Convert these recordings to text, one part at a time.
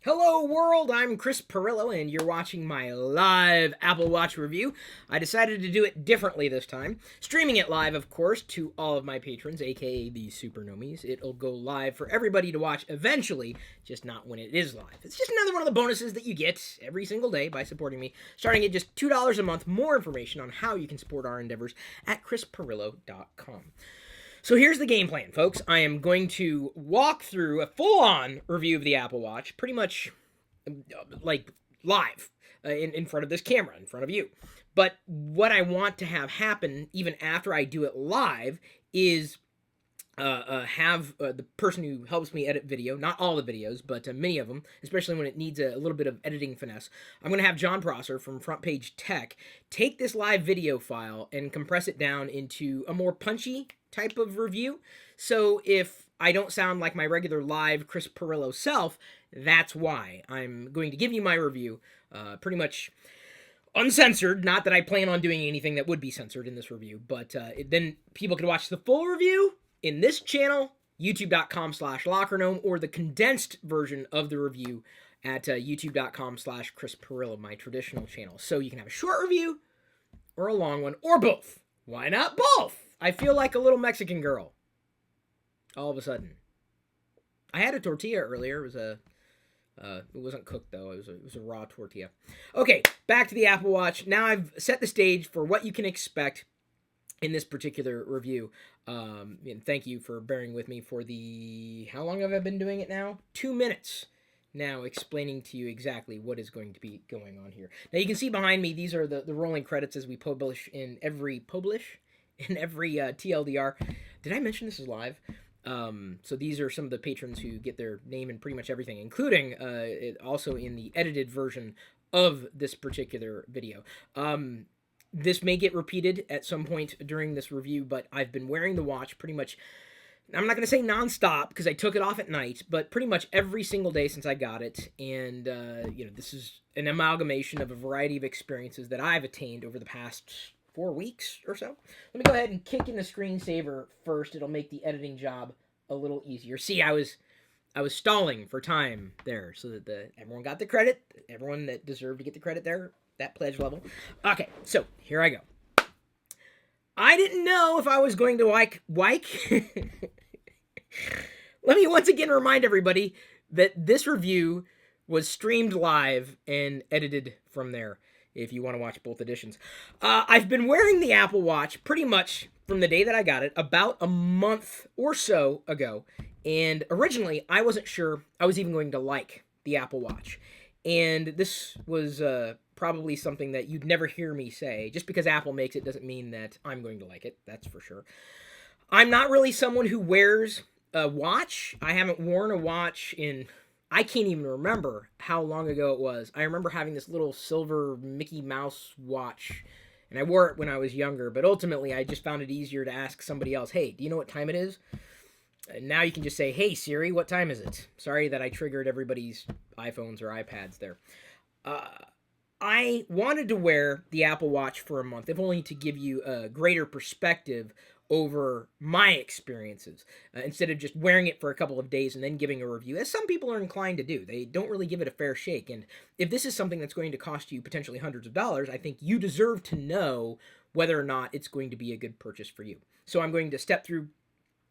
Hello world, I'm Chris Pirillo and you're watching my live Apple Watch review. I decided to do it differently this time. Streaming it live, of course, to all of my patrons, aka the Super Nomies. It'll go live for everybody to watch eventually, just not when it is live. It's just another one of the bonuses that you get every single day by supporting me, starting at just $2 a month. More information on how you can support our endeavors at chrispirillo.com. So here's the game plan, folks. I am going to walk through a full-on review of the Apple Watch, pretty much like live in front of this camera, in front of you. But what I want to have happen, even after I do it live, is have the person who helps me edit video, not all the videos, but many of them, especially when it needs a little bit of editing finesse. I'm going to have John Prosser from Front Page Tech take this live video file and compress it down into a more punchy type of review. So if I don't sound like my regular live Chris Pirillo self, that's why. I'm going to give you my review pretty much uncensored. Not that I plan on doing anything that would be censored in this review, but then people can watch the full review in this channel, youtube.com/LockerGnome, or the condensed version of the review at youtube.com/Chris Pirillo, my traditional channel. So you can have a short review or a long one, or both. Why not both? I feel like a little Mexican girl. All of a sudden. I had a tortilla earlier. It was it wasn't cooked though. It was a raw tortilla. Okay, back to the Apple Watch. Now I've set the stage for what you can expect in this particular review. And thank you for bearing with me for the... How long have I been doing it now? 2 minutes. Now explaining to you exactly what is going to be going on here. Now you can see behind me, these are the rolling credits as we publish in every TLDR. Did I mention this is live? So these are some of the patrons who get their name in pretty much everything, including also in the edited version of this particular video. This may get repeated at some point during this review, but I've been wearing the watch pretty much, I'm not going to say nonstop because I took it off at night, but pretty much every single day since I got it. And, this is an amalgamation of a variety of experiences that I've attained over the past 4 weeks or so. Let me go ahead and kick in the screensaver first. It'll make the editing job a little easier. See, I was stalling for time there so that everyone got the credit, everyone that deserved to get the credit there, that pledge level. Okay, so here I go. I didn't know if I was going to like. Let me once again remind everybody that this review was streamed live and edited from there, if you want to watch both editions. I've been wearing the Apple Watch pretty much from the day that I got it, about a month or so ago. And originally, I wasn't sure I was even going to like the Apple Watch. And this was probably something that you'd never hear me say. Just because Apple makes it doesn't mean that I'm going to like it, that's for sure. I'm not really someone who wears a watch. I haven't worn a watch in... I can't even remember how long ago it was. I remember having this little silver Mickey Mouse watch, and I wore it when I was younger, but ultimately I just found it easier to ask somebody else, hey, do you know what time it is? And now you can just say, hey, Siri, what time is it? Sorry that I triggered everybody's iPhones or iPads there. I wanted to wear the Apple Watch for a month, if only to give you a greater perspective over my experiences, instead of just wearing it for a couple of days and then giving a review, as some people are inclined to do. They don't really give it a fair shake, and if this is something that's going to cost you potentially hundreds of dollars, I think you deserve to know whether or not it's going to be a good purchase for you. So I'm going to step through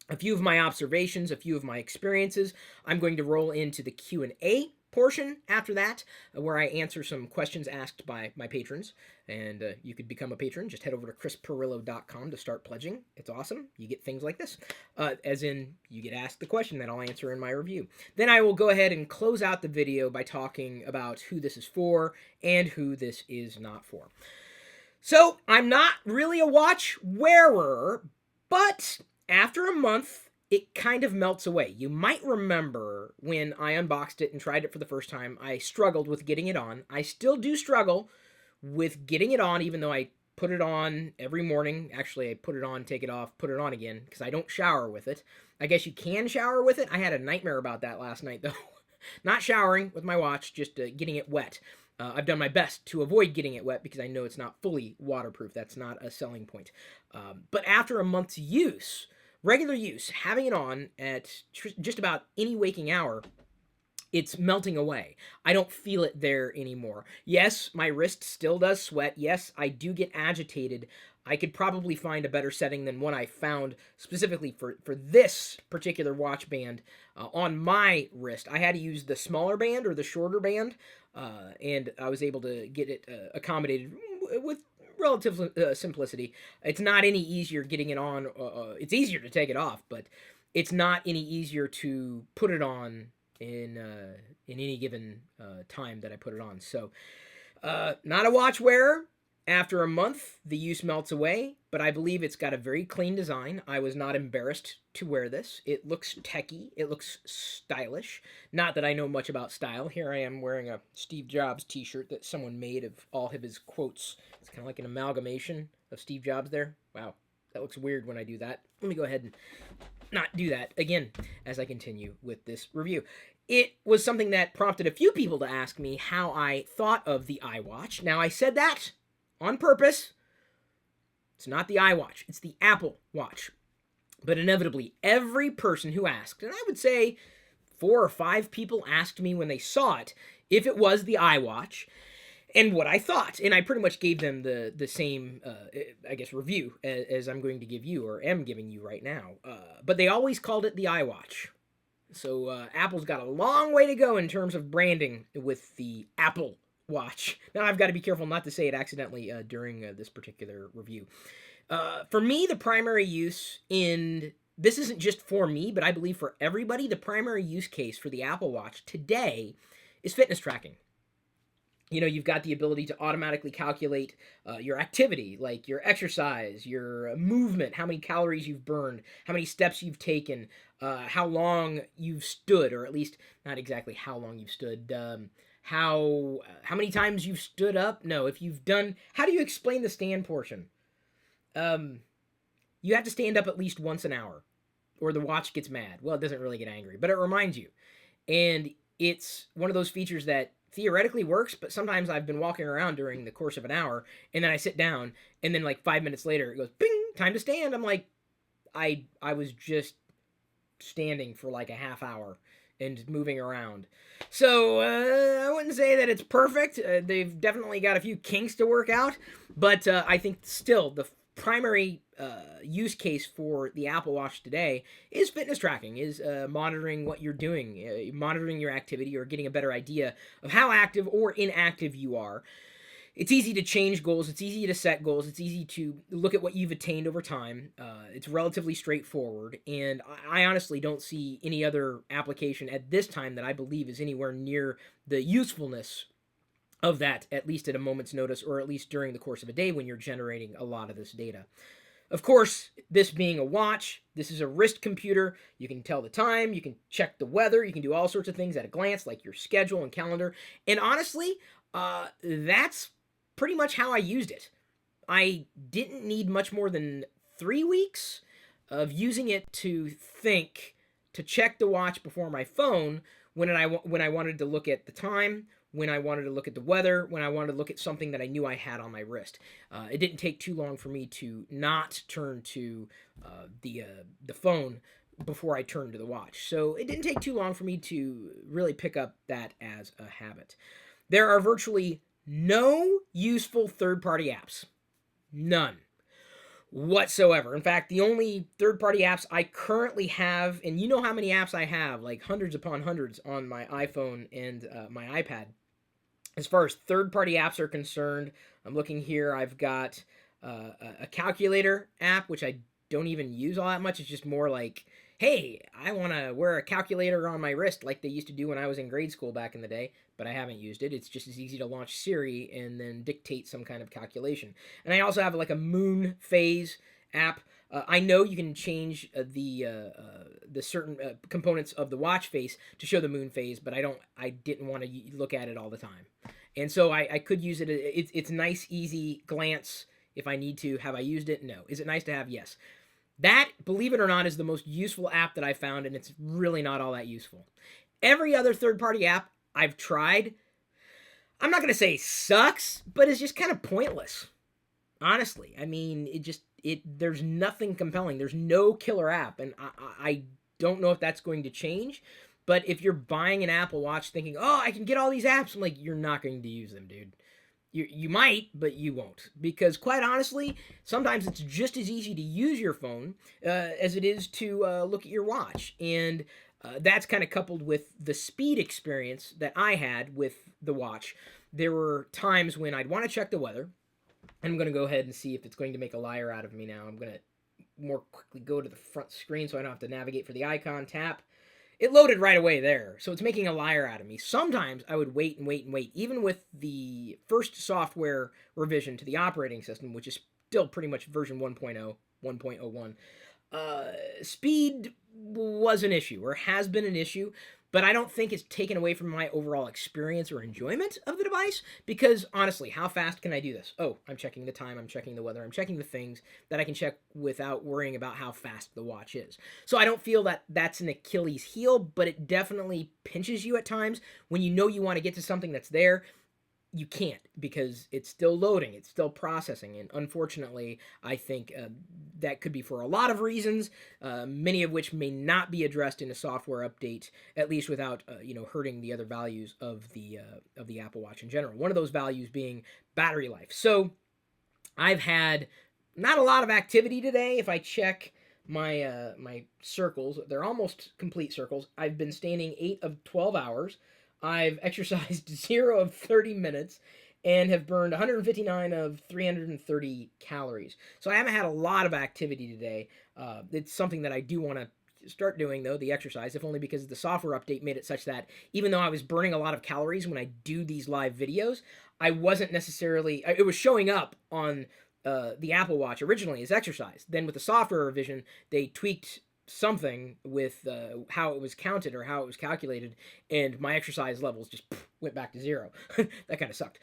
a few of my observations, a few of my experiences. I'm going to roll into the Q&A portion after that, where I answer some questions asked by my patrons. And you could become a patron. Just head over to chrispirillo.com to start pledging. It's awesome. You get things like this. As in, you get asked the question that I'll answer in my review. Then I will go ahead and close out the video by talking about who this is for and who this is not for. So, I'm not really a watch wearer, but after a month, it kind of melts away. You might remember when I unboxed it and tried it for the first time, I struggled with getting it on. I still do struggle with getting it on, even though I put it on every morning. Actually, I put it on, take it off, put it on again, because I don't shower with it. I guess you can shower with it. I had a nightmare about that last night, though. Not showering with my watch, just getting it wet. I've done my best to avoid getting it wet because I know it's not fully waterproof. That's not a selling point. But after a month's use, regular use, having it on at just about any waking hour, it's melting away. I don't feel it there anymore. Yes, my wrist still does sweat. Yes, I do get agitated. I could probably find a better setting than one I found specifically for this particular watch band on my wrist. I had to use the smaller band or the shorter band, and I was able to get it accommodated with relative simplicity. It's not any easier getting it on. It's easier to take it off, but it's not any easier to put it on in any given time that I put it on. So, not a watch wearer. After a month, the use melts away, but I believe it's got a very clean design. I was not embarrassed to wear this. It looks techy. It looks stylish. Not that I know much about style. Here I am wearing a Steve Jobs t-shirt that someone made of all of his quotes. It's kind of like an amalgamation of Steve Jobs there. Wow, that looks weird when I do that. Let me go ahead and not do that again as I continue with this review. It was something that prompted a few people to ask me how I thought of the iWatch. Now, I said that on purpose. It's not the iWatch, it's the Apple Watch. But inevitably, every person who asked, and I would say 4 or 5 people asked me when they saw it if it was the iWatch and what I thought. And I pretty much gave them the same, I guess, review as I'm going to give you, or am giving you right now. But they always called it the iWatch. So Apple's got a long way to go in terms of branding with the Apple Watch. Now I've got to be careful not to say it accidentally during this particular review. For me, the primary use this isn't just for me, but I believe for everybody, the primary use case for the Apple Watch today is fitness tracking. You know, you've got the ability to automatically calculate your activity, like your exercise, your movement, how many calories you've burned, how many steps you've taken, how long you've stood, or at least not exactly how long you've stood, how many times you've stood up. No, if you've done, how do you explain the stand portion? You have to stand up at least once an hour, or the watch gets mad. Well, it doesn't really get angry, but it reminds you. And it's one of those features that theoretically works, but sometimes I've been walking around during the course of an hour, and then I sit down, and then like 5 minutes later, it goes, bing, time to stand. I'm like, I was just standing for like a half hour and moving around. So I wouldn't say that it's perfect. They've definitely got a few kinks to work out, but I think still the primary use case for the Apple Watch today is fitness tracking, is monitoring what you're doing, monitoring your activity, or getting a better idea of how active or inactive you are. It's easy to change goals. It's easy to set goals. It's easy to look at what you've attained over time. It's relatively straightforward, and I honestly don't see any other application at this time that I believe is anywhere near the usefulness of that, at least at a moment's notice, or at least during the course of a day when you're generating a lot of this data. Of course, this being a watch, this is a wrist computer. You can tell the time, you can check the weather, you can do all sorts of things at a glance, like your schedule and calendar. And honestly, that's pretty much how I used it. I didn't need much more than 3 weeks of using it to check the watch before my phone when I wanted to look at the time, when I wanted to look at the weather, when I wanted to look at something that I knew I had on my wrist. It didn't take too long for me to not turn to the phone before I turned to the watch. So it didn't take too long for me to really pick up that as a habit. There are virtually no useful third-party apps. None whatsoever. In fact, the only third-party apps I currently have, and you know how many apps I have, like hundreds upon hundreds on my iPhone and my iPad. As far as third-party apps are concerned, I'm looking here. I've got a calculator app, which I don't even use all that much. It's just more like, hey, I want to wear a calculator on my wrist like they used to do when I was in grade school back in the day, but I haven't used it. It's just as easy to launch Siri and then dictate some kind of calculation. And I also have like a moon phase app. I know you can change the certain components of the watch face to show the moon phase, but I didn't want to look at it all the time. And so I could use it. It's nice, easy glance if I need to. Have I used it? No. Is it nice to have? Yes. That, believe it or not, is the most useful app that I found, and it's really not all that useful. Every other third-party app I've tried, I'm not going to say sucks, but it's just kind of pointless. Honestly. I mean, there's nothing compelling. There's no killer app, and I don't know if that's going to change, But if you're buying an Apple Watch thinking, oh, I can get all these apps, I'm like, you're not going to use them, dude. You might, but you won't. Because quite honestly, sometimes it's just as easy to use your phone as it is to look at your watch. And that's kind of coupled with the speed experience that I had with the watch. There were times when I'd want to check the weather. I'm going to go ahead and see if it's going to make a liar out of me now. I'm going to more quickly go to the front screen so I don't have to navigate for the icon, tap. It loaded right away there, so it's making a liar out of me. Sometimes I would wait and wait and wait, even with the first software revision to the operating system, which is still pretty much version 1.0, 1.01. Speed was an issue, or has been an issue, but I don't think it's taken away from my overall experience or enjoyment of the device, because honestly, how fast can I do this? Oh, I'm checking the time, I'm checking the weather, I'm checking the things that I can check without worrying about how fast the watch is. So I don't feel that that's an Achilles heel, but it definitely pinches you at times when you know you want to get to something that's there. You can't, because it's still loading, it's still processing, and unfortunately, I think that could be for a lot of reasons, many of which may not be addressed in a software update, at least without hurting the other values of the Apple Watch in general. One of those values being battery life. So I've had not a lot of activity today. If I check my circles, they're almost complete circles. I've been standing 8 of 12 hours. I've exercised 0 of 30 minutes and have burned 159 of 330 calories. So I haven't had a lot of activity today. It's something that I do want to start doing, though, the exercise, if only because the software update made it such that even though I was burning a lot of calories when I do these live videos, I wasn't necessarily, it was showing up on the Apple Watch originally as exercise. Then with the software revision, they tweaked something with how it was counted or how it was calculated, and my exercise levels just went back to 0. That kind of sucked.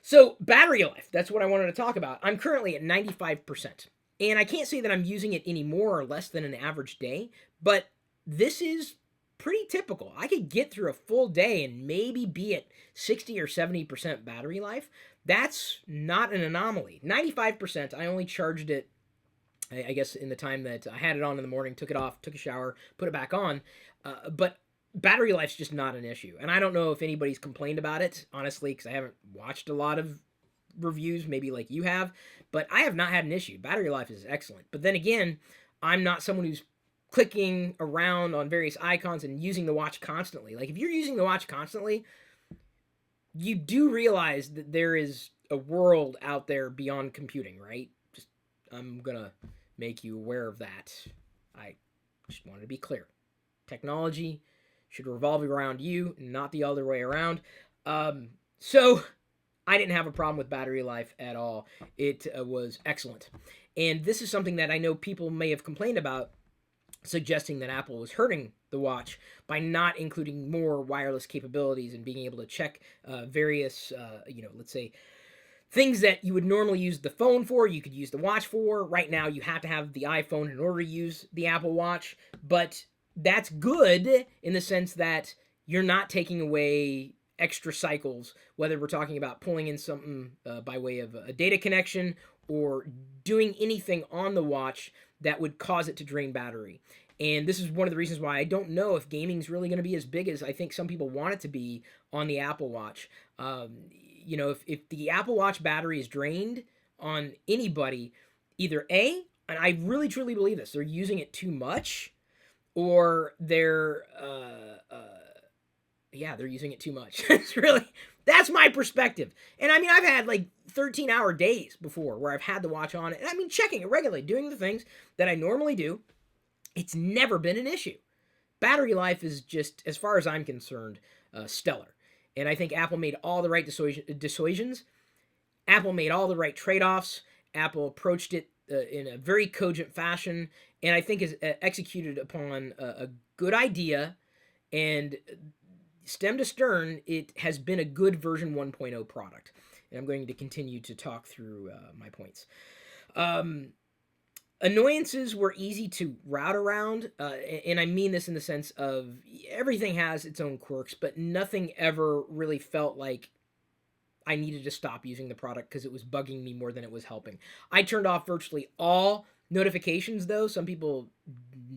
So battery life, that's what I wanted to talk about. I'm currently at 95%, and I can't say that I'm using it any more or less than an average day, but this is pretty typical. I could get through a full day and maybe be at 60 or 70% battery life. That's not an anomaly. 95%, I only charged it, I guess, in the time that I had it on in the morning, took it off, took a shower, put it back on. But battery life's just not an issue. And I don't know if anybody's complained about it, honestly, because I haven't watched a lot of reviews, maybe like you have. But I have not had an issue. Battery life is excellent. But then again, I'm not someone who's clicking around on various icons and using the watch constantly. Like, if you're using the watch constantly, you do realize that there is a world out there beyond computing, right? I'm going to make you aware of that. I just wanted to be clear. Technology should revolve around you, not the other way around. So I didn't have a problem with battery life at all. It was excellent. And this is something that I know people may have complained about, suggesting that Apple was hurting the watch by not including more wireless capabilities and being able to check various, let's say, things that you would normally use the phone for, you could use the watch for. Right now, you have to have the iPhone in order to use the Apple Watch. But that's good in the sense that you're not taking away extra cycles, whether we're talking about pulling in something by way of a data connection or doing anything on the watch that would cause it to drain battery. And this is one of the reasons why I don't know if gaming's really going to be as big as I think some people want it to be on the Apple Watch. If the Apple Watch battery is drained on anybody, either A, and I really truly believe this, they're using it too much, or they're using it too much. That's my perspective. And I mean, I've had like 13-hour days before where I've had the watch on, and I mean, checking it regularly, doing the things that I normally do. It's never been an issue. Battery life is just, as far as I'm concerned, stellar. And I think Apple made all the right dissuasions. Apple made all the right trade-offs. Apple approached it in a very cogent fashion, and I think is executed upon a good idea. And stem to stern, it has been a good version 1.0 product. And I'm going to continue to talk through my points. Annoyances were easy to route around, and I mean this in the sense of everything has its own quirks, but nothing ever really felt like I needed to stop using the product because it was bugging me more than it was helping. I turned off virtually all notifications, though. Some people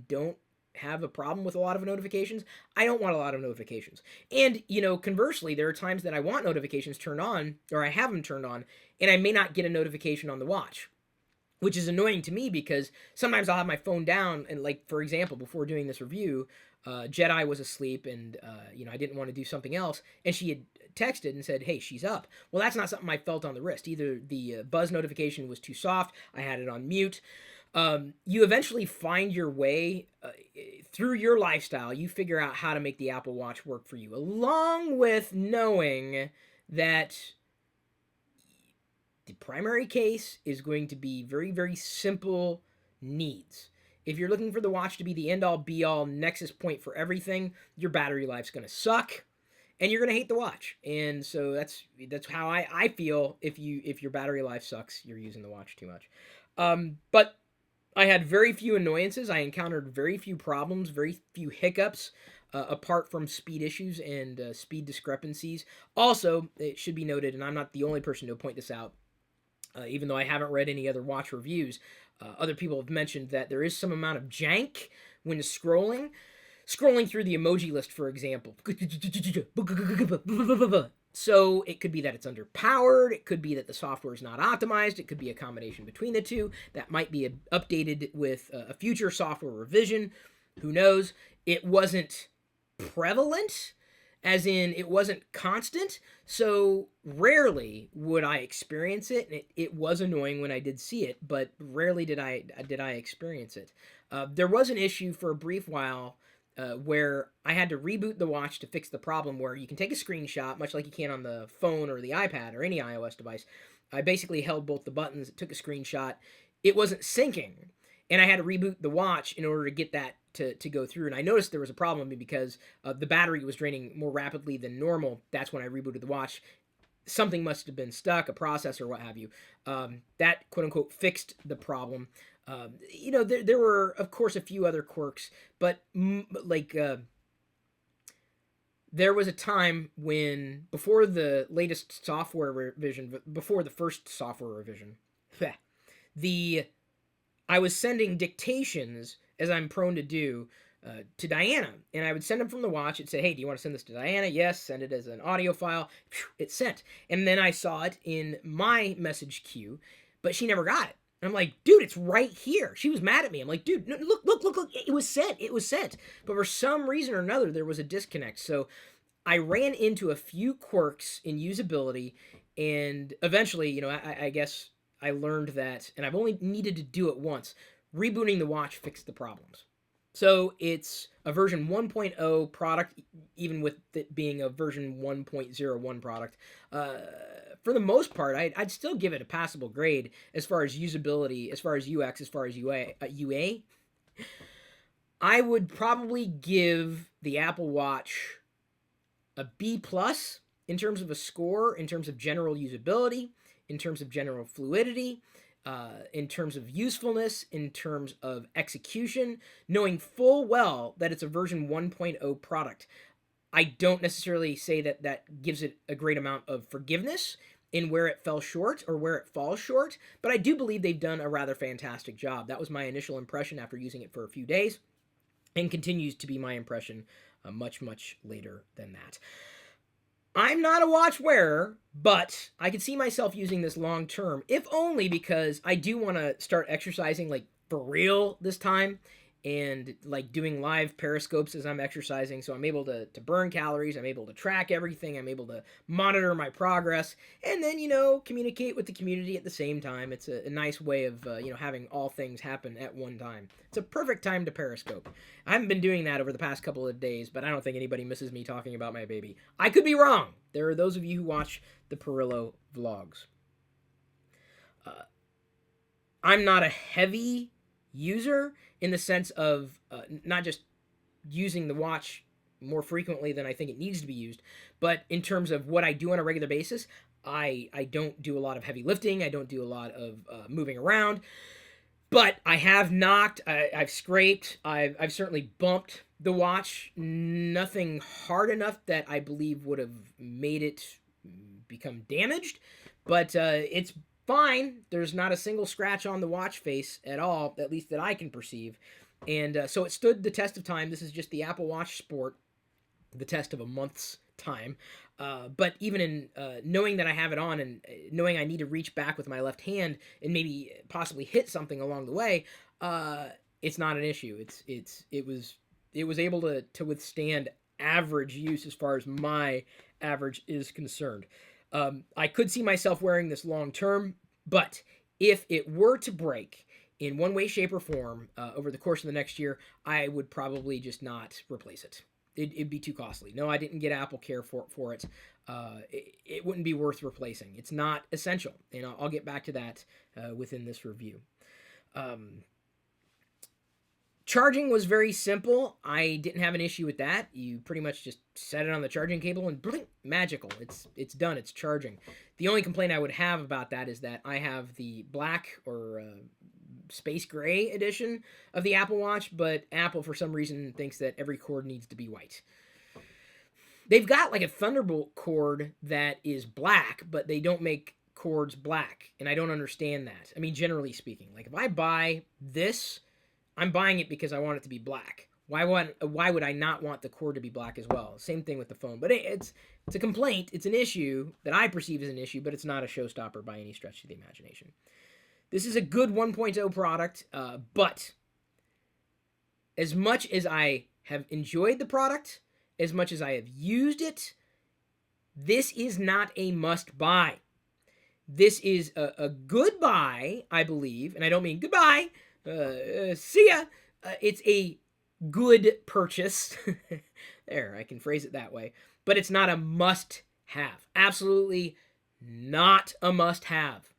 don't have a problem with a lot of notifications. I don't want a lot of notifications. And, conversely, there are times that I want notifications turned on, or I have them turned on, and I may not get a notification on the watch, which is annoying to me because sometimes I'll have my phone down, and like, for example, before doing this review, Jedi was asleep, and I didn't want to do something else, and she had texted and said, hey, she's up. Well, that's not something I felt on the wrist. Either the buzz notification was too soft, I had it on mute. You eventually find your way through your lifestyle. You figure out how to make the Apple Watch work for you, along with knowing that the primary case is going to be very, very simple needs. If you're looking for the watch to be the end-all, be-all, nexus point for everything, your battery life's going to suck, and you're going to hate the watch. And so that's how I feel. If your battery life sucks, you're using the watch too much. But I had very few annoyances. I encountered very few problems, very few hiccups, apart from speed issues and speed discrepancies. Also, it should be noted, and I'm not the only person to point this out, even though I haven't read any other watch reviews, other people have mentioned that there is some amount of jank when scrolling through the emoji list, for example. So it could be that it's underpowered, it could be that the software is not optimized, it could be a combination between the two. That might be updated with a future software revision. Who knows? It wasn't prevalent, as in it wasn't constant, so rarely would I experience it, and it was annoying when I did see it, but rarely did I experience it. There was an issue for a brief while where I had to reboot the watch to fix the problem, where you can take a screenshot, much like you can on the phone or the iPad or any iOS device. I basically held both the buttons, took a screenshot. It wasn't syncing, and I had to reboot the watch in order to get that to go through. And I noticed there was a problem because the battery was draining more rapidly than normal. That's when I rebooted the watch. Something must have been stuck, a processor, what have you. That, quote-unquote, fixed the problem. There were, of course, a few other quirks, but there was a time when, before the latest software revision, before the first software revision, I was sending dictations, as I'm prone to do, to Diana. And I would send them from the watch. It'd say, hey, do you want to send this to Diana? Yes, send it as an audio file. It's sent. And then I saw it in my message queue, but she never got it. And I'm like, dude, it's right here. She was mad at me. I'm like, dude, look. It was sent. But for some reason or another, there was a disconnect. So I ran into a few quirks in usability, and eventually, I guess I learned that, and I've only needed to do it once. Rebooting the watch fixed the problems. So it's a version 1.0 product, even with it being a version 1.01 product. For the most part, I'd still give it a passable grade as far as usability, as far as UX, as far as UA. I would probably give the Apple Watch a B+ in terms of a score, in terms of general usability, in terms of general fluidity, in terms of usefulness, in terms of execution, knowing full well that it's a version 1.0 product. I don't necessarily say that gives it a great amount of forgiveness in where it fell short or where it falls short, but I do believe they've done a rather fantastic job. That was my initial impression after using it for a few days, and continues to be my impression much, much later than that. I'm not a watch wearer, but I could see myself using this long term, if only because I do want to start exercising, like, for real this time, and like doing live periscopes as I'm exercising, so I'm able to burn calories, I'm able to track everything, I'm able to monitor my progress, and then, communicate with the community at the same time. It's a nice way of, having all things happen at one time. It's a perfect time to periscope. I haven't been doing that over the past couple of days, but I don't think anybody misses me talking about my baby. I could be wrong. There are those of you who watch the Pirillo vlogs. I'm not a heavy user in the sense of not just using the watch more frequently than I think it needs to be used, but in terms of what I do on a regular basis, I don't do a lot of heavy lifting, I don't do a lot of moving around, but I have knocked, I've scraped, I've certainly bumped the watch, nothing hard enough that I believe would have made it become damaged, but it's fine. There's not a single scratch on the watch face at all, at least that I can perceive. And so it stood the test of time. This is just the Apple Watch Sport, the test of a month's time. But even in knowing that I have it on and knowing I need to reach back with my left hand and maybe possibly hit something along the way, it's not an issue. It was able to withstand average use as far as my average is concerned. I could see myself wearing this long term, but if it were to break in one way, shape, or form over the course of the next year, I would probably just not replace it. It'd be too costly. No, I didn't get Apple Care for it. It wouldn't be worth replacing. It's not essential, and I'll get back to that within this review. Charging was very simple. I didn't have an issue with that. You pretty much just set it on the charging cable and blink, magical. It's done. It's charging. The only complaint I would have about that is that I have the black or space gray edition of the Apple Watch, but Apple for some reason thinks that every cord needs to be white. They've got like a Thunderbolt cord that is black, but they don't make cords black, and I don't understand that. I mean, generally speaking, like if I buy this, I'm buying it because I want it to be black. Why would I not want the cord to be black as well? Same thing with the phone. But it's a complaint. It's an issue that I perceive as an issue, but it's not a showstopper by any stretch of the imagination. This is a good 1.0 product, but as much as I have enjoyed the product, as much as I have used it, this is not a must-buy. This is a good buy, I believe, and I don't mean goodbye, see ya. It's a good purchase. There, I can phrase it that way. But it's not a must-have. Absolutely not a must-have.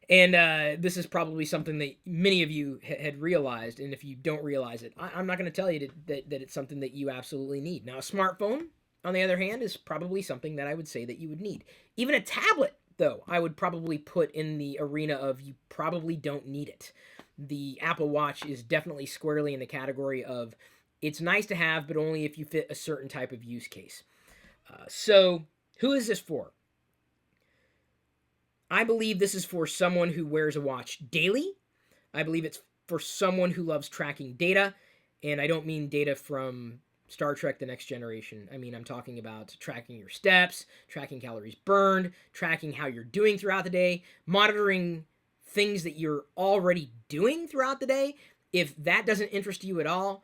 And this is probably something that many of you had realized, and if you don't realize it, I'm not going to tell you that it's something that you absolutely need. Now, a smartphone, on the other hand, is probably something that I would say that you would need. Even a tablet, though, I would probably put in the arena of you probably don't need it. The Apple Watch is definitely squarely in the category of it's nice to have, but only if you fit a certain type of use case. So, who is this for? I believe this is for someone who wears a watch daily. I believe it's for someone who loves tracking data, and I don't mean data from Star Trek The Next Generation. I mean, I'm talking about tracking your steps, tracking calories burned, tracking how you're doing throughout the day, monitoring things that you're already doing throughout the day. If that doesn't interest you at all,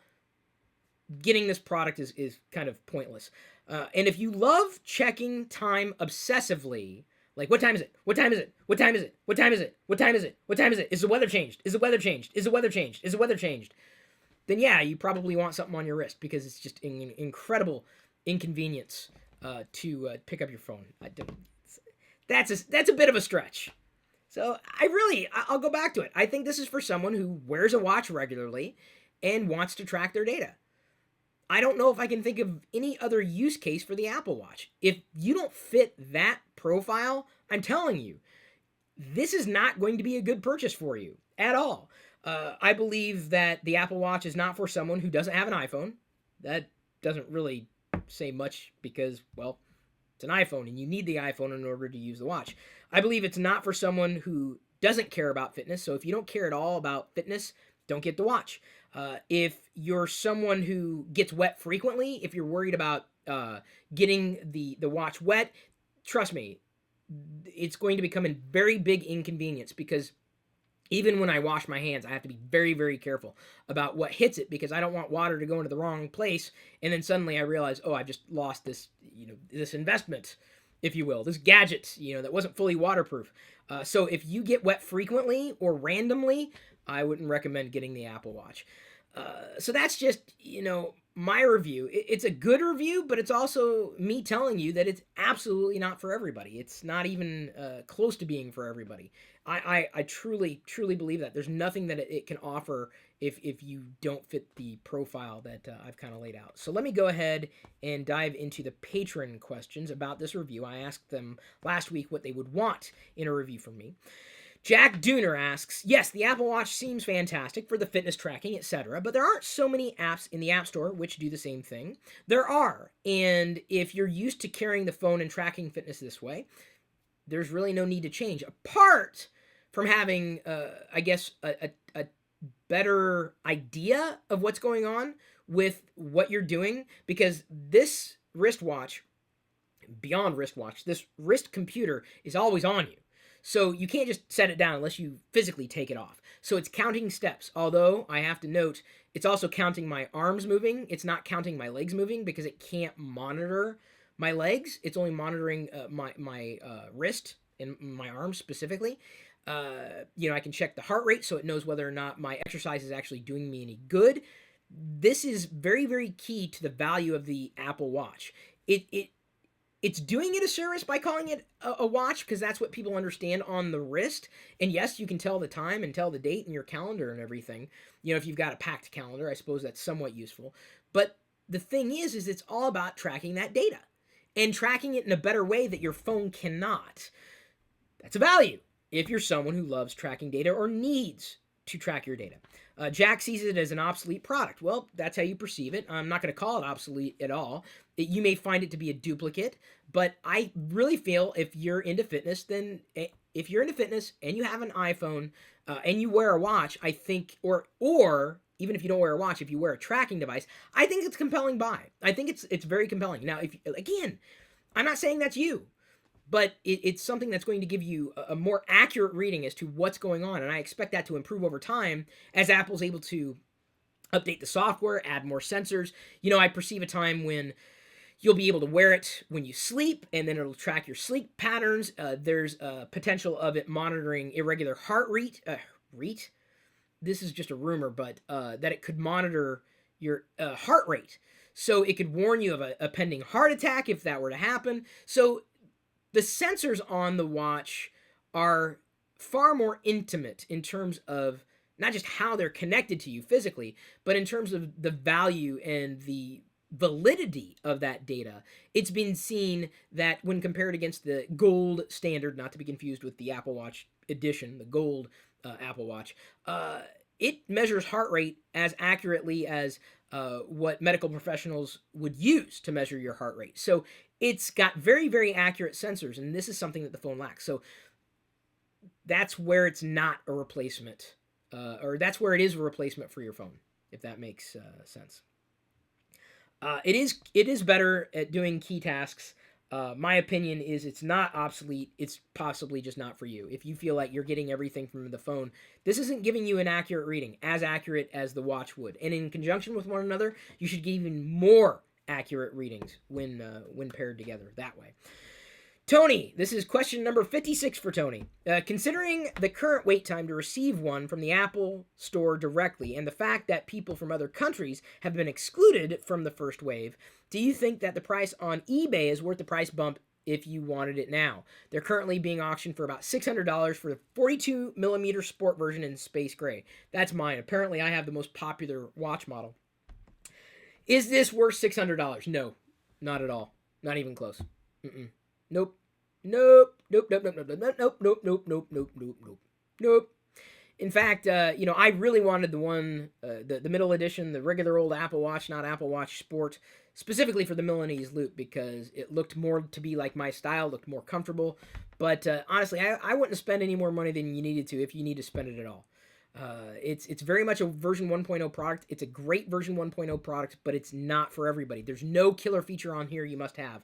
getting this product is kind of pointless. And if you love checking time obsessively, like, what time is it? What time is it? What time is it? What time is it? What time is it? What time is it? Is the weather changed? Is the weather changed? Is the weather changed? Is the weather changed? Then yeah, you probably want something on your wrist because it's just an incredible inconvenience to pick up your phone. That's a bit of a stretch. So I'll go back to it. I think this is for someone who wears a watch regularly and wants to track their data. I don't know if I can think of any other use case for the Apple Watch. If you don't fit that profile, I'm telling you, this is not going to be a good purchase for you at all. I believe that the Apple Watch is not for someone who doesn't have an iPhone. That doesn't really say much because, well, it's an iPhone and you need the iPhone in order to use the watch. I believe it's not for someone who doesn't care about fitness. So if you don't care at all about fitness, don't get the watch. If you're someone who gets wet frequently, if you're worried about getting the watch wet, trust me, it's going to become a very big inconvenience because even when I wash my hands, I have to be very, very careful about what hits it because I don't want water to go into the wrong place. And then suddenly I realize, oh, I've just lost this, this investment, if you will, this gadget, that wasn't fully waterproof. So if you get wet frequently or randomly, I wouldn't recommend getting the Apple Watch. So that's just, my review. It's a good review, but it's also me telling you that it's absolutely not for everybody. It's not even close to being for everybody. I truly, truly believe that. There's nothing that it can offer if you don't fit the profile that I've kind of laid out. So let me go ahead and dive into the patron questions about this review. I asked them last week what they would want in a review from me. Jack Dooner asks, yes, the Apple Watch seems fantastic for the fitness tracking, etc., but there aren't so many apps in the App Store which do the same thing. There are, and if you're used to carrying the phone and tracking fitness this way, there's really no need to change, apart from having, a better idea of what's going on with what you're doing, because this wristwatch, beyond wristwatch, this wrist computer is always on you. So you can't just set it down unless you physically take it off. So it's counting steps. Although I have to note, it's also counting my arms moving. It's not counting my legs moving because it can't monitor my legs. It's only monitoring my wrist and my arms specifically. I can check the heart rate so it knows whether or not my exercise is actually doing me any good. This is very, very key to the value of the Apple Watch. It's doing it a service by calling it a watch because that's what people understand on the wrist. And yes, you can tell the time and tell the date in your calendar and everything. If you've got a packed calendar, I suppose that's somewhat useful. But the thing is it's all about tracking that data and tracking it in a better way that your phone cannot. That's a value if you're someone who loves tracking data or needs to track your data. Jack sees it as an obsolete product. Well, that's how you perceive it. I'm not going to call it obsolete at all. You may find it to be a duplicate, but I really feel if you're into fitness, and you have an iPhone and you wear a watch, I think, or even if you don't wear a watch, if you wear a tracking device, I think it's a compelling buy. I think it's very compelling. Now, again, I'm not saying that's you, but it's something that's going to give you a more accurate reading as to what's going on, and I expect that to improve over time as Apple's able to update the software, add more sensors. I perceive a time when you'll be able to wear it when you sleep, and then it'll track your sleep patterns. There's a potential of it monitoring irregular heart rate. This is just a rumor, but that it could monitor your heart rate. So it could warn you of a pending heart attack if that were to happen. So the sensors on the watch are far more intimate in terms of not just how they're connected to you physically, but in terms of the value and the validity of that data. It's been seen that when compared against the gold standard, not to be confused with the Apple Watch edition, the gold Apple Watch, it measures heart rate as accurately as what medical professionals would use to measure your heart rate. So it's got very, very accurate sensors, and this is something that the phone lacks. So that's where it's not a replacement, or that's where it is a replacement for your phone, if that makes sense. It is better at doing key tasks. My opinion is it's not obsolete. It's possibly just not for you. If you feel like you're getting everything from the phone, this isn't giving you an accurate reading, as accurate as the watch would. And in conjunction with one another, you should get even more accurate readings when paired together that way. Tony, this is question number 56 for Tony. Considering the current wait time to receive one from the Apple Store directly and the fact that people from other countries have been excluded from the first wave, do you think that the price on eBay is worth the price bump if you wanted it now? They're currently being auctioned for about $600 for the 42mm sport version in space gray. That's mine. Apparently, I have the most popular watch model. Is this worth $600? No, not at all. Not even close. Nope. In fact, I really wanted the one, the middle edition, the regular old Apple Watch, not Apple Watch Sport, specifically for the Milanese loop because it looked more to be like my style, looked more comfortable. But honestly, I wouldn't spend any more money than you needed to if you need to spend it at all. It's very much a version 1.0 product. It's a great version 1.0 product, but it's not for everybody. There's no killer feature on here you must have.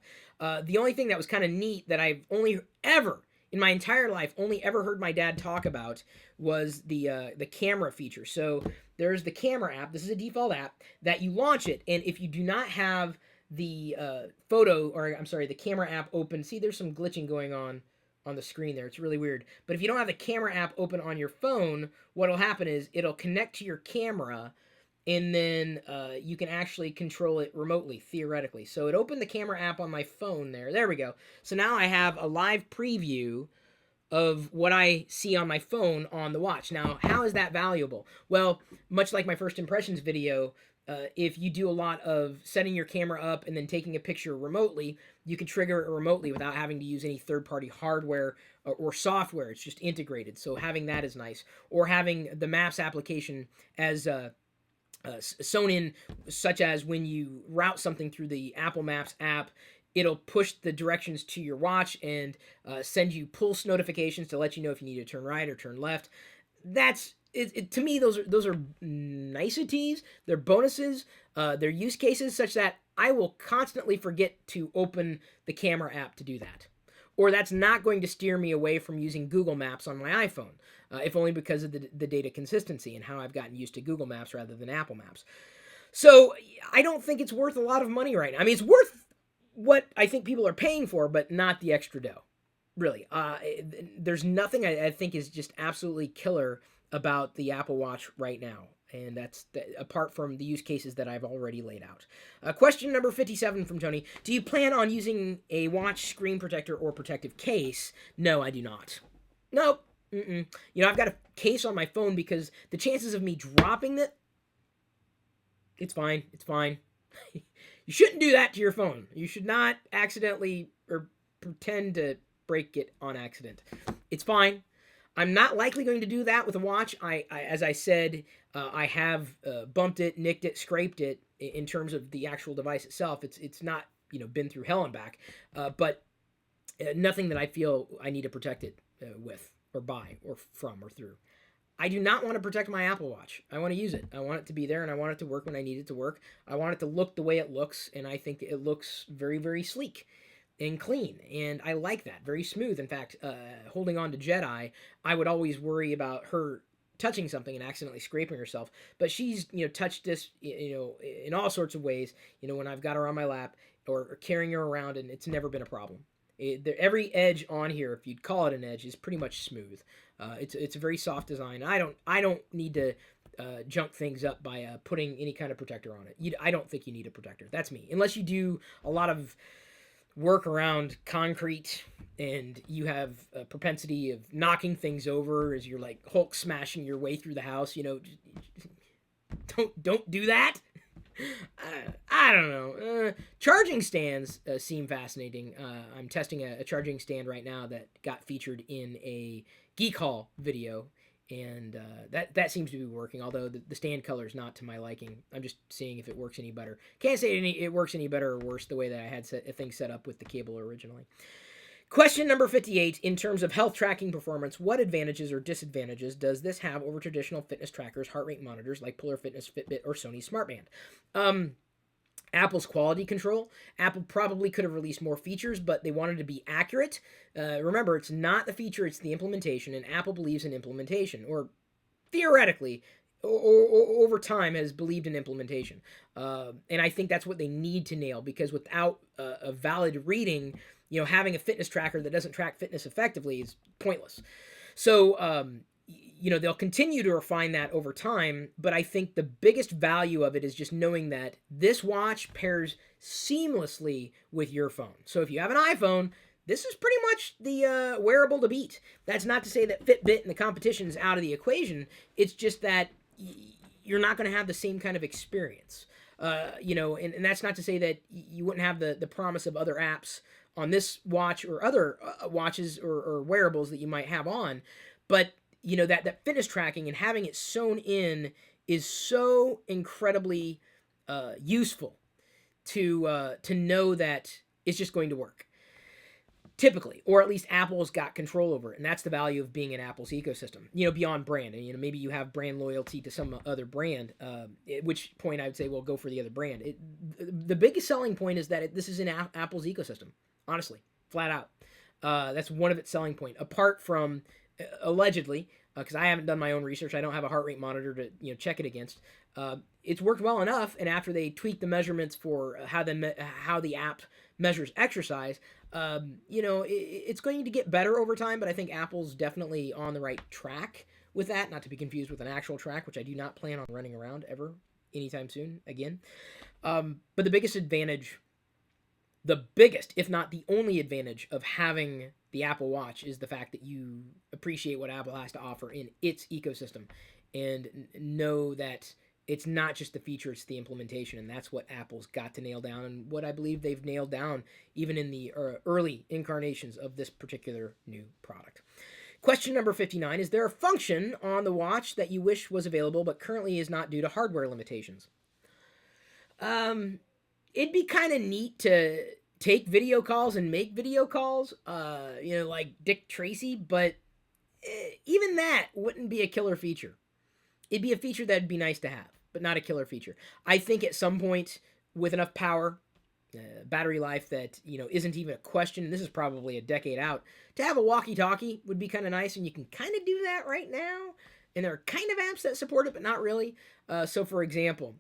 The only thing that was kind of neat that I've only ever, in my entire life, only ever heard my dad talk about was the camera feature. So there's the camera app. This is a default app that you launch it, and if you do not have the the camera app open, see there's some glitching going on the screen there. It's really weird. But if you don't have the camera app open on your phone, what'll happen is it'll connect to your camera, and then you can actually control it remotely, theoretically. So it opened the camera app on my phone there. There we go. So now I have a live preview of what I see on my phone on the watch. Now, how is that valuable? Well, much like my first impressions video, if you do a lot of setting your camera up and then taking a picture remotely, you can trigger it remotely without having to use any third-party hardware or software. It's just integrated, so having that is nice. Or having the Maps application as sewn in, such as when you route something through the Apple Maps app, it'll push the directions to your watch and send you pulse notifications to let you know if you need to turn right or turn left. That's to me, those are niceties. They're bonuses. They're use cases such that I will constantly forget to open the camera app to do that. Or that's not going to steer me away from using Google Maps on my iPhone, if only because of the data consistency and how I've gotten used to Google Maps rather than Apple Maps. So I don't think it's worth a lot of money right now. I mean, it's worth what I think people are paying for, but not the extra dough. Really, there's nothing I think is just absolutely killer about the Apple Watch right now. And that's apart from the use cases that I've already laid out. Question number 57 from Tony. Do you plan on using a watch screen protector or protective case? No, I do not. Nope. Mm-mm. You know, I've got a case on my phone because the chances of me dropping it, it's fine. It's fine. You shouldn't do that to your phone. You should not accidentally or pretend to break it on accident. It's fine. I'm not likely going to do that with a watch. As I said, I have bumped it, nicked it, scraped it in terms of the actual device itself. It's not been through hell and back, but nothing that I feel I need to protect it with or by or from or through. I do not want to protect my Apple Watch. I want to use it. I want it to be there, and I want it to work when I need it to work. I want it to look the way it looks, and I think it looks very, very sleek and clean, and I like that. Very smooth. In fact, holding on to Jedi, I would always worry about her touching something and accidentally scraping herself, but she's touched this in all sorts of ways when I've got her on my lap or carrying her around, and it's never been a problem. Every edge on here, if you'd call it an edge, is pretty much smooth. It's a very soft design. I don't need to junk things up by putting any kind of protector on it. I don't think you need a protector. That's me. Unless you do a lot of work around concrete and you have a propensity of knocking things over as you're like Hulk smashing your way through the house. Don't do that. I don't know. Charging stands seem fascinating. I'm testing a charging stand right now that got featured in a Geek Hall video, and that seems to be working, although the stand color is not to my liking. I'm just seeing if it works any better. Can't say it works any better or worse the way that I had things set up with the cable originally. Question number 58, in terms of health tracking performance, what advantages or disadvantages does this have over traditional fitness trackers, heart rate monitors like Polar Fitness, Fitbit, or Sony Smartband? Apple's quality control. Apple probably could have released more features, but they wanted to be accurate. Remember, it's not the feature, it's the implementation, and Apple believes in implementation, or theoretically, or over time has believed in implementation. And I think that's what they need to nail, because without a valid reading, having a fitness tracker that doesn't track fitness effectively is pointless. So, they'll continue to refine that over time, but I think the biggest value of it is just knowing that this watch pairs seamlessly with your phone. So if you have an iPhone, this is pretty much the wearable to beat. That's not to say that Fitbit and the competition is out of the equation. It's just that you're not going to have the same kind of experience. And that's not to say that you wouldn't have the promise of other apps on this watch or other watches or wearables that you might have on, but that fitness tracking and having it sewn in is so incredibly useful to know that it's just going to work. Typically, or at least Apple's got control over it, and that's the value of being in Apple's ecosystem. Beyond brand, and maybe you have brand loyalty to some other brand. At which point I would say, well, go for the other brand. The biggest selling point is that this is in Apple's ecosystem. Honestly, flat out, that's one of its selling point. Apart from allegedly, because I haven't done my own research, I don't have a heart rate monitor to check it against. It's worked well enough, and after they tweak the measurements for how the app measures exercise, it's going to get better over time. But I think Apple's definitely on the right track with that, not to be confused with an actual track, which I do not plan on running around ever anytime soon again. But the biggest, if not the only advantage of having the Apple Watch is the fact that you appreciate what Apple has to offer in its ecosystem and know that it's not just the feature, it's the implementation, and that's what Apple's got to nail down, and what I believe they've nailed down even in the early incarnations of this particular new product. Question number 59, is there a function on the watch that you wish was available but currently is not due to hardware limitations? It'd be kind of neat to take video calls and make video calls, like Dick Tracy, but even that wouldn't be a killer feature. it'd be a feature that'd be nice to have, but not a killer feature. I think at some point, with enough power, battery life that isn't even a question, and this is probably a decade out, to have a walkie-talkie would be kind of nice, and you can kind of do that right now. And there are kind of apps that support it, but not really. So, for example,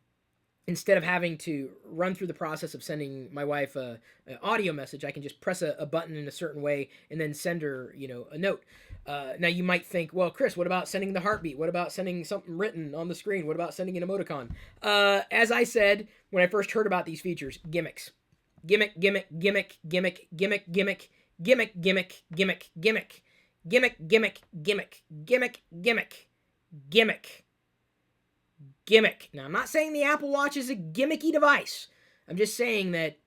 instead of having to run through the process of sending my wife an audio message, I can just press a button in a certain way and then send her, a note. Now you might think, well, Chris, what about sending the heartbeat? What about sending something written on the screen? What about sending an emoticon? As I said when I first heard about these features, gimmicks. Gimmick, gimmick, gimmick, gimmick, gimmick, gimmick, gimmick, gimmick, gimmick, gimmick, gimmick, gimmick, gimmick, gimmick, gimmick, gimmick. Gimmick. Now, I'm not saying the Apple Watch is a gimmicky device. I'm just saying that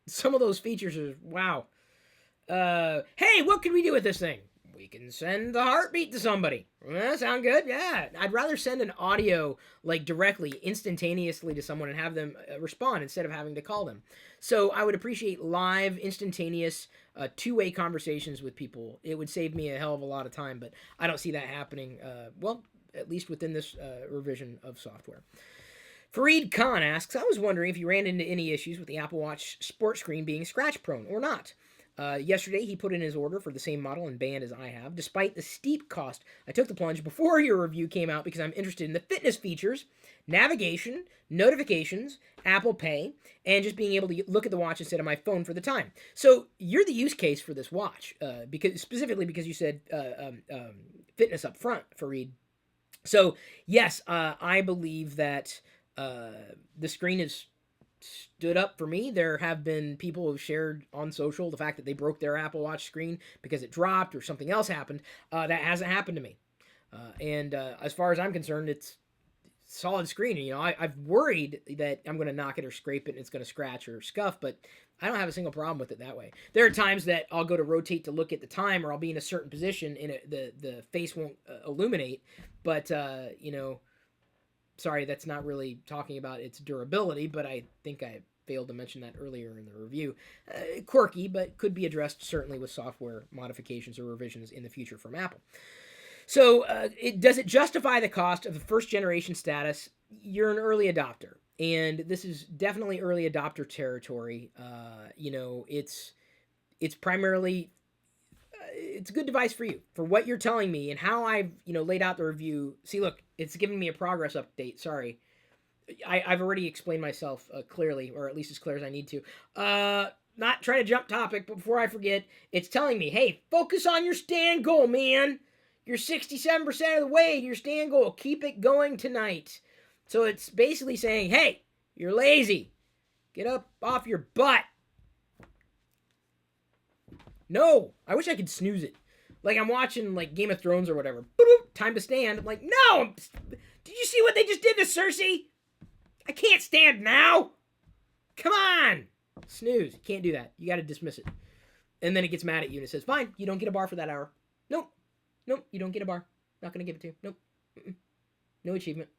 some of those features are, wow. Hey, what can we do with this thing? We can send the heartbeat to somebody. That sound good? Yeah. I'd rather send an audio, directly, instantaneously to someone and have them respond instead of having to call them. So I would appreciate live, instantaneous, two-way conversations with people. It would save me a hell of a lot of time, but I don't see that happening, at least within this revision of software. Fareed Khan asks, I was wondering if you ran into any issues with the Apple Watch Sport screen being scratch-prone or not. Yesterday, he put in his order for the same model and band as I have. Despite the steep cost, I took the plunge before your review came out because I'm interested in the fitness features, navigation, notifications, Apple Pay, and just being able to look at the watch instead of my phone for the time. So you're the use case for this watch, because you said fitness up front, Fareed. So, yes, I believe that the screen has stood up for me. There have been people who shared on social the fact that they broke their Apple Watch screen because it dropped or something else happened. That hasn't happened to me. And as far as I'm concerned, it's solid screen. I've worried that I'm going to knock it or scrape it and it's going to scratch or scuff, but I don't have a single problem with it that way. There are times that I'll go to rotate to look at the time, or I'll be in a certain position and the face won't illuminate. But, sorry, that's not really talking about its durability, but I think I failed to mention that earlier in the review. Quirky, but could be addressed certainly with software modifications or revisions in the future from Apple. So does it justify the cost of the first generation status? You're an early adopter, and this is definitely early adopter territory. It's primarily it's a good device for you for what you're telling me and how I've laid out the review. See, look, it's giving me a progress update. Sorry, I've already explained myself clearly, or at least as clear as I need to. Not trying to jump topic, but before I forget, it's telling me, hey, focus on your stand goal, man. You're 67% of the way to your stand goal. Keep it going tonight. So it's basically saying, hey, you're lazy. Get up off your butt. No, I wish I could snooze it. Like I'm watching Game of Thrones or whatever. Boop, time to stand. I'm like, no. Did you see what they just did to Cersei? I can't stand now. Come on. Snooze. You can't do that. You got to dismiss it. And then it gets mad at you and it says, fine, you don't get a bar for that hour. Nope, you don't get a bar. Not going to give it to you. Nope. Mm-mm. No achievement.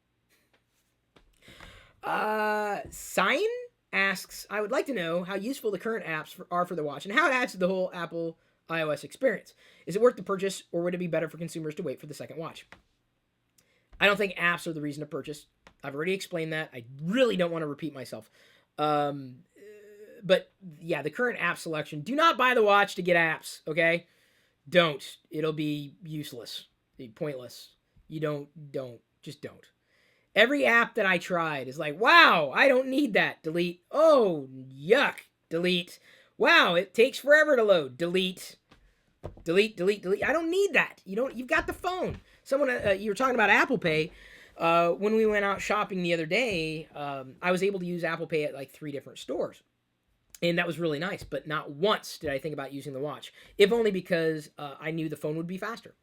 Sign asks, I would like to know how useful the current apps are for the watch and how it adds to the whole Apple iOS experience. Is it worth the purchase, or would it be better for consumers to wait for the second watch? I don't think apps are the reason to purchase. I've already explained that. I really don't want to repeat myself. But yeah, the current app selection. Do not buy the watch to get apps, okay? Don't. It'll be useless. It'll be pointless. Just don't. Every app that I tried is like, wow, I don't need that. Delete. Oh, yuck. Delete. Wow, it takes forever to load. Delete. Delete. I don't need that. You've got the phone. Someone, you were talking about Apple Pay. When we went out shopping the other day, I was able to use Apple Pay at 3 different stores. And that was really nice, but not once did I think about using the watch, if only because I knew the phone would be faster.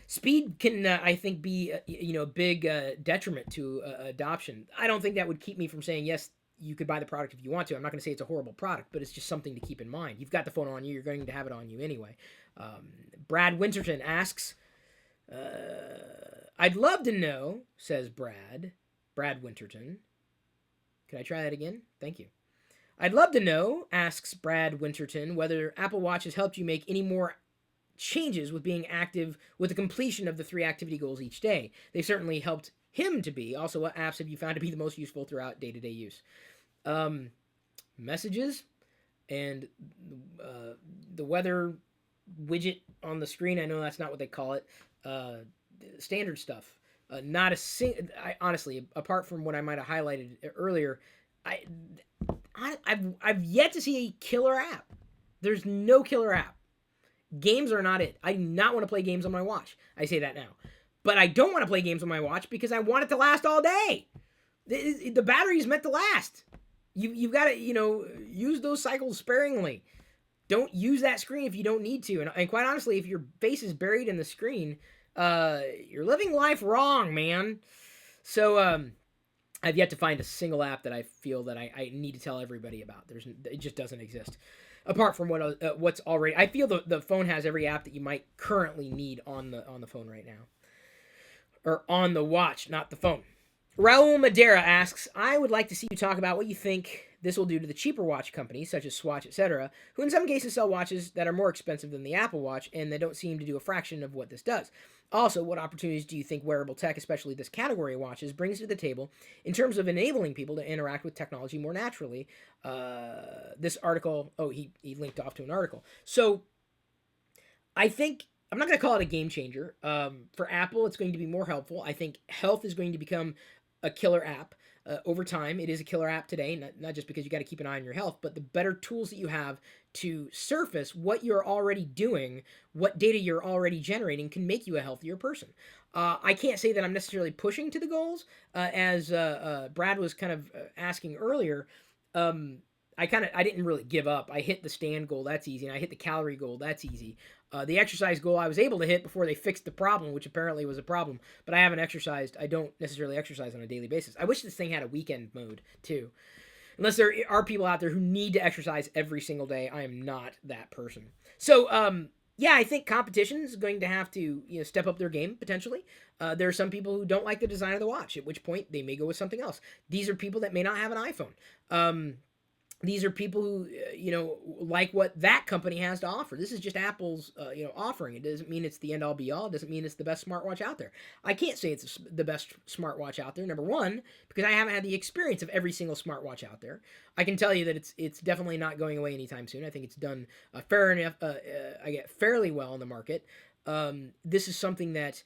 Speed can, I think, be a big detriment to adoption. I don't think that would keep me from saying, yes, you could buy the product if you want to. I'm not going to say it's a horrible product, but it's just something to keep in mind. You've got the phone on you. You're going to have it on you anyway. Brad Winterton asks, I'd love to know, says Brad Winterton. Can I try that again? Thank you. I'd love to know, asks Brad Winterton, whether Apple Watch has helped you make any more changes with being active with the completion of the 3 activity goals each day. They've certainly helped him to be. Also, what apps have you found to be the most useful throughout day-to-day use? Messages and the weather widget on the screen. I know that's not what they call it. Standard stuff. Not a honestly, apart from what I might have highlighted earlier, I've yet to see a killer app. There's no killer app. Games are not it. I do not want to play games on my watch. I say that now. But I don't want to play games on my watch because I want it to last all day. The battery is meant to last. You've got to, use those cycles sparingly. Don't use that screen if you don't need to. And quite honestly, if your face is buried in the screen, you're living life wrong, man. So I've yet to find a single app that I feel that I need to tell everybody about. It just doesn't exist. Apart from what's already, I feel the phone has every app that you might currently need on the phone right now, or on the watch, not the phone. Raul Madera asks, I would like to see you talk about what you think this will do to the cheaper watch companies, such as Swatch, etc., who in some cases sell watches that are more expensive than the Apple Watch, and they don't seem to do a fraction of what this does. Also, what opportunities do you think wearable tech, especially this category of watches, brings to the table in terms of enabling people to interact with technology more naturally? This article, he linked off to an article. So, I think, I'm not going to call it a game changer. For Apple, it's going to be more helpful. I think health is going to become a killer app. Over time, it is a killer app today, not just because you got to keep an eye on your health, but the better tools that you have to surface what you're already doing, what data you're already generating can make you a healthier person. I can't say that I'm necessarily pushing to the goals, as Brad was kind of asking earlier. I didn't really give up. I hit the stand goal, that's easy, and I hit the calorie goal, that's easy. The exercise goal I was able to hit before they fixed the problem, which apparently was a problem, but I haven't exercised. I don't necessarily exercise on a daily basis. I wish this thing had a weekend mode, too. Unless there are people out there who need to exercise every single day, I am not that person. So, I think competition is going to have to step up their game, potentially. There are some people who don't like the design of the watch, at which point they may go with something else. These are people that may not have an iPhone. These are people who, like what that company has to offer. This is just Apple's, offering. It doesn't mean it's the end-all be-all. It doesn't mean it's the best smartwatch out there. I can't say it's the best smartwatch out there, number one, because I haven't had the experience of every single smartwatch out there. I can tell you that it's definitely not going away anytime soon. I think it's done fairly well in the market. This is something that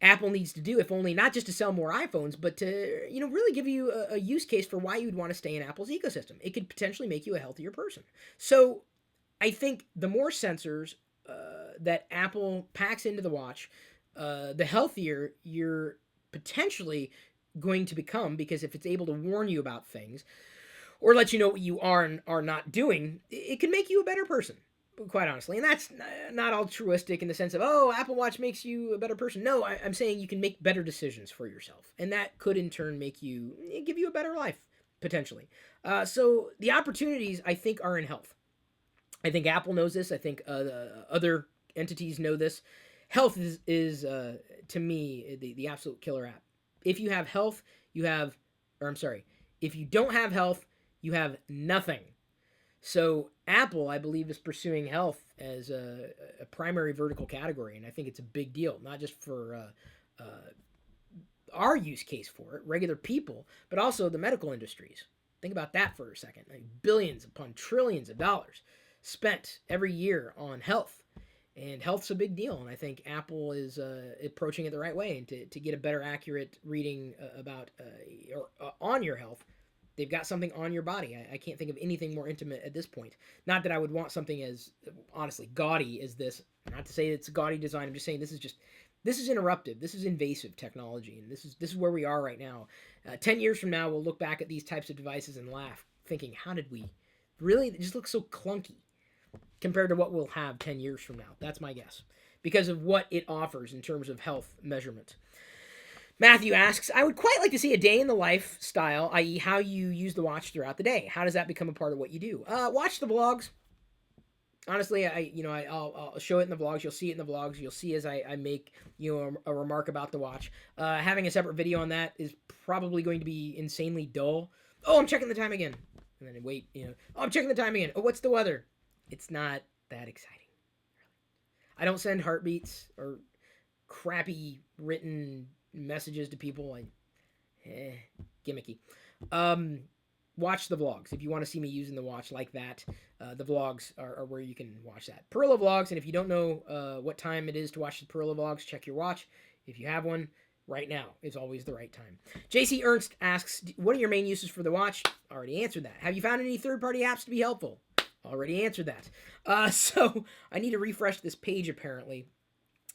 Apple needs to do, if only not just to sell more iPhones, but to really give you a use case for why you'd want to stay in Apple's ecosystem. It could potentially make you a healthier person. So I think the more sensors that Apple packs into the watch, the healthier you're potentially going to become, because if it's able to warn you about things or let you know what you are and are not doing, it can make you a better person. Quite honestly, and that's not altruistic in the sense of, Apple Watch makes you a better person. No, I'm saying you can make better decisions for yourself, and that could in turn give you a better life, potentially. So the opportunities, I think, are in health. I think Apple knows this. I think other entities know this. Health is to me, the absolute killer app. If you have health, if you don't have health, you have nothing. So Apple, I believe, is pursuing health as a primary vertical category, and I think it's a big deal, not just for our use case for it, regular people, but also the medical industries. Think about that for a second. Like billions upon trillions of dollars spent every year on health, and health's a big deal, and I think Apple is approaching it the right way, and to get a better, accurate reading about on your health. They've got something on your body. I can't think of anything more intimate at this point. Not that I would want something as, honestly, gaudy as this. Not to say it's a gaudy design. I'm just saying this is interruptive. This is invasive technology, and this is where we are right now. 10 years from now, we'll look back at these types of devices and laugh, thinking, how did we? Really? It just looks so clunky compared to what we'll have 10 years from now. That's my guess, because of what it offers in terms of health measurement. Matthew asks, I would quite like to see a day in the lifestyle, i.e. how you use the watch throughout the day. How does that become a part of what you do? Watch the vlogs. Honestly, I'll show it in the vlogs. You'll see it in the vlogs. You'll see as I make a remark about the watch. Having a separate video on that is probably going to be insanely dull. Oh, I'm checking the time again. And then I'm checking the time again. Oh, what's the weather? It's not that exciting. I don't send heartbeats or crappy written messages to people. Gimmicky. Watch the vlogs. If you want to see me using the watch like that, the vlogs are where you can watch that. Pirillo vlogs, and if you don't know what time it is to watch the Pirillo vlogs, check your watch. If you have one, right now is always the right time. JC Ernst asks, what are your main uses for the watch? Already answered that. Have you found any third-party apps to be helpful? Already answered that. So I need to refresh this page, apparently.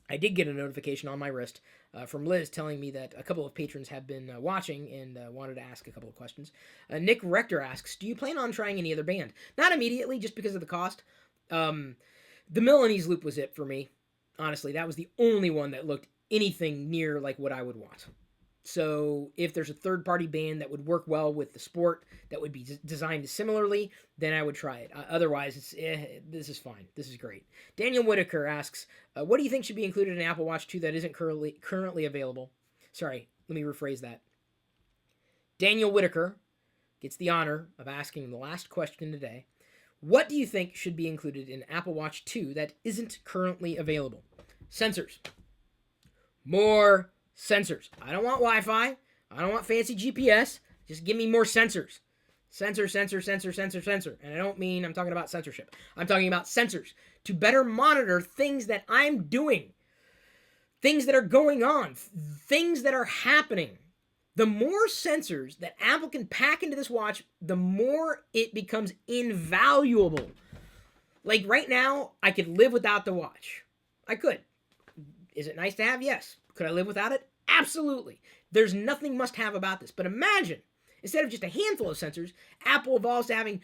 I did get a notification on my wrist from Liz telling me that a couple of patrons have been watching and wanted to ask a couple of questions. Nick Rector asks, do you plan on trying any other band? Not immediately, just because of the cost. The Milanese loop was it for me. Honestly, that was the only one that looked anything near like what I would want. So if there's a third-party band that would work well with the sport, that would be designed similarly, then I would try it. Otherwise, this is fine. This is great. Daniel Whitaker asks, what do you think should be included in Apple Watch 2 that isn't currently available? Sorry, let me rephrase that. Daniel Whitaker gets the honor of asking the last question today. What do you think should be included in Apple Watch 2 that isn't currently available? Sensors. More sensors. I don't want Wi-Fi. I don't want fancy GPS. Just give me more sensors. Sensor. And I don't mean I'm talking about censorship. I'm talking about sensors to better monitor things that I'm doing, things that are going on, things that are happening. The more sensors that Apple can pack into this watch, the more it becomes invaluable. Like right now, I could live without the watch. I could. Is it nice to have? Yes. Could I live without it? Absolutely. There's nothing must-have about this. But imagine, instead of just a handful of sensors, Apple evolves to having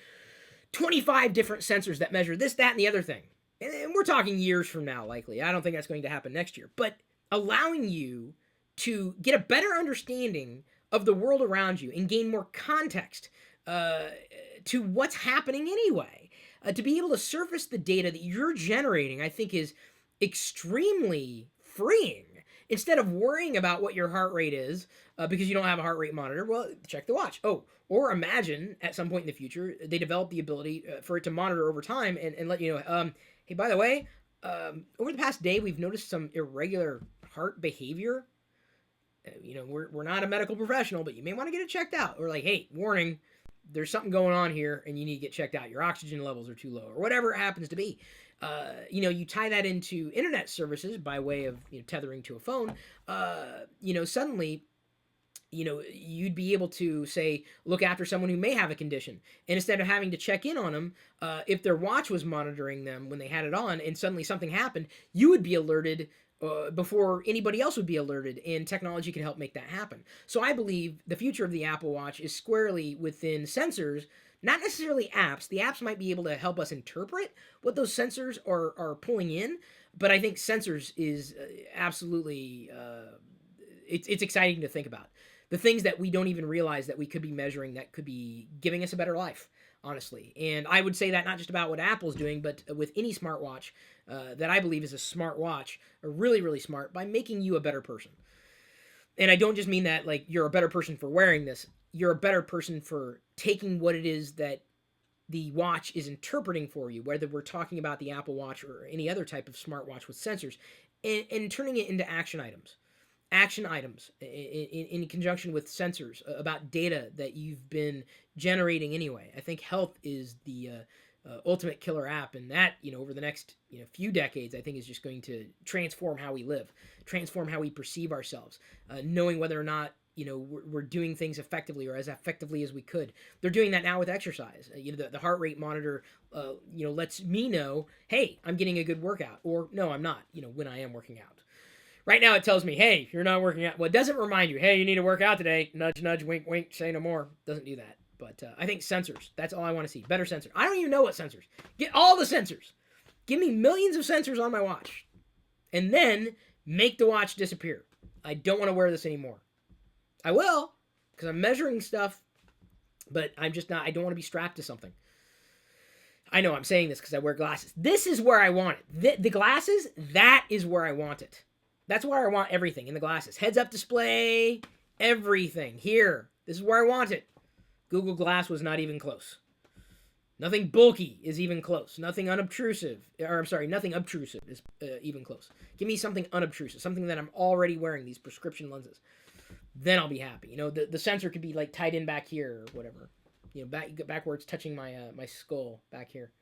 25 different sensors that measure this, that, and the other thing. And we're talking years from now, likely. I don't think that's going to happen next year. But allowing you to get a better understanding of the world around you and gain more context to what's happening anyway. To be able to surface the data that you're generating, I think is extremely freeing. Instead of worrying about what your heart rate is because you don't have a heart rate monitor, well, check the watch. Oh, or imagine at some point in the future, they develop the ability for it to monitor over time and let you know, hey, by the way, over the past day, we've noticed some irregular heart behavior. We're not a medical professional, but you may want to get it checked out. Or like, hey, warning, there's something going on here and you need to get checked out. Your oxygen levels are too low or whatever it happens to be. You tie that into internet services by way of tethering to a phone. Suddenly, you'd be able to say, look after someone who may have a condition. And instead of having to check in on them, if their watch was monitoring them when they had it on and suddenly something happened, you would be alerted before anybody else would be alerted, and technology can help make that happen. So I believe the future of the Apple Watch is squarely within sensors, not necessarily apps. The apps might be able to help us interpret what those sensors are pulling in, but I think sensors is absolutely, it's exciting to think about. The things that we don't even realize that we could be measuring that could be giving us a better life, honestly. And I would say that not just about what Apple's doing, but with any smartwatch that I believe is a smart watch, or really, really smart, by making you a better person. And I don't just mean that like you're a better person for wearing this. You're a better person for taking what it is that the watch is interpreting for you, whether we're talking about the Apple Watch or any other type of smartwatch with sensors, and turning it into action items. Action items in conjunction with sensors about data that you've been generating anyway. I think health is the ultimate killer app, and that over the next few decades, I think is just going to transform how we live, transform how we perceive ourselves, knowing whether or not we're doing things effectively or as effectively as we could. They're doing that now with exercise. The heart rate monitor lets me know, hey, I'm getting a good workout, or no, I'm not. When I am working out. Right now it tells me, hey, you're not working out. Well, it doesn't remind you, hey, you need to work out today. Nudge, nudge, wink, wink, say no more. Doesn't do that. But I think sensors, that's all I want to see. Better sensors. I don't even know what sensors. Get all the sensors. Give me millions of sensors on my watch. And then make the watch disappear. I don't want to wear this anymore. I will, because I'm measuring stuff, but I'm just not, I don't want to be strapped to something. I know I'm saying this because I wear glasses. This is where I want it. The glasses, that is where I want it. That's where I want everything in the glasses. Heads-up display, everything. Here. This is where I want it. Google Glass was not even close. Nothing bulky is even close. Nothing unobtrusive, or I'm sorry, nothing obtrusive is even close. Give me something unobtrusive, something that I'm already wearing, these prescription lenses. Then I'll be happy. You know, the sensor could be like tied in back here or whatever. You know, back where it's touching my my skull back here.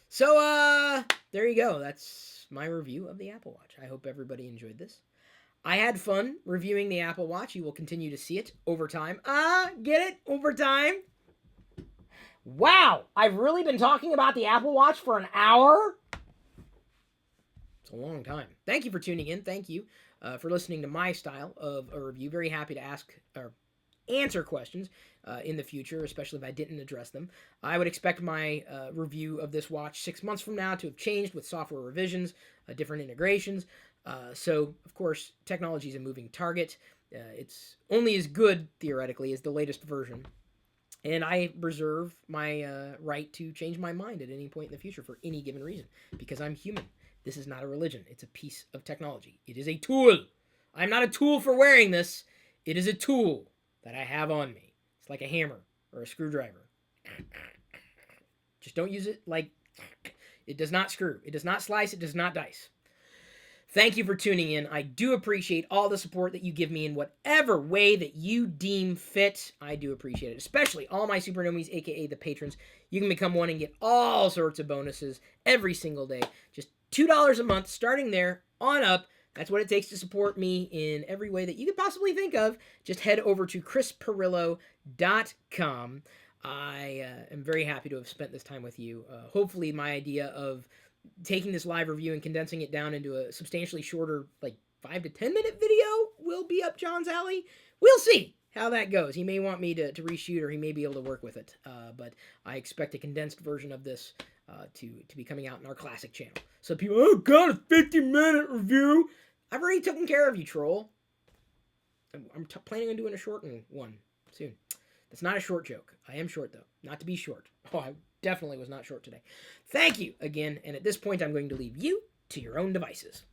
So there you go. That's my review of the Apple Watch. I hope everybody enjoyed this. I had fun reviewing the Apple Watch. You will continue to see it over time. Get it? Over time? Wow, I've really been talking about the Apple Watch for an hour? It's a long time. Thank you for tuning in. Thank you for listening to my style of a review. Very happy to ask or answer questions in the future, especially if I didn't address them. I would expect my review of this watch 6 months from now to have changed with software revisions, different integrations. So, of course, technology is a moving target. It's only as good, theoretically, as the latest version. And I reserve my right to change my mind at any point in the future for any given reason, because I'm human. This is not a religion. It's a piece of technology. It is a tool. I'm not a tool for wearing this. It is a tool that I have on me. It's like a hammer or a screwdriver. Just don't use it like... It does not screw. It does not slice. It does not dice. Thank you for tuning in. I do appreciate all the support that you give me in whatever way that you deem fit. I do appreciate it, especially all my super nomies, aka the patrons. You can become one and get all sorts of bonuses every single day. Just $2 a month, starting there on up. That's what it takes to support me in every way that you could possibly think of. Just head over to chrispirillo.com. I am very happy to have spent this time with you. Hopefully my idea of taking this live review and condensing it down into a substantially shorter, like 5 to 10 minute video will be up John's alley. We'll see how that goes. He may want me to reshoot, or he may be able to work with it. But I expect a condensed version of this to be coming out in our classic channel. So people, oh god, a 50-minute review. I've already taken care of you, troll. I'm planning on doing a shortened one soon. That's not a short joke. I am short, though. Not to be short. Oh, I definitely was not short today. Thank you again, and at this point, I'm going to leave you to your own devices.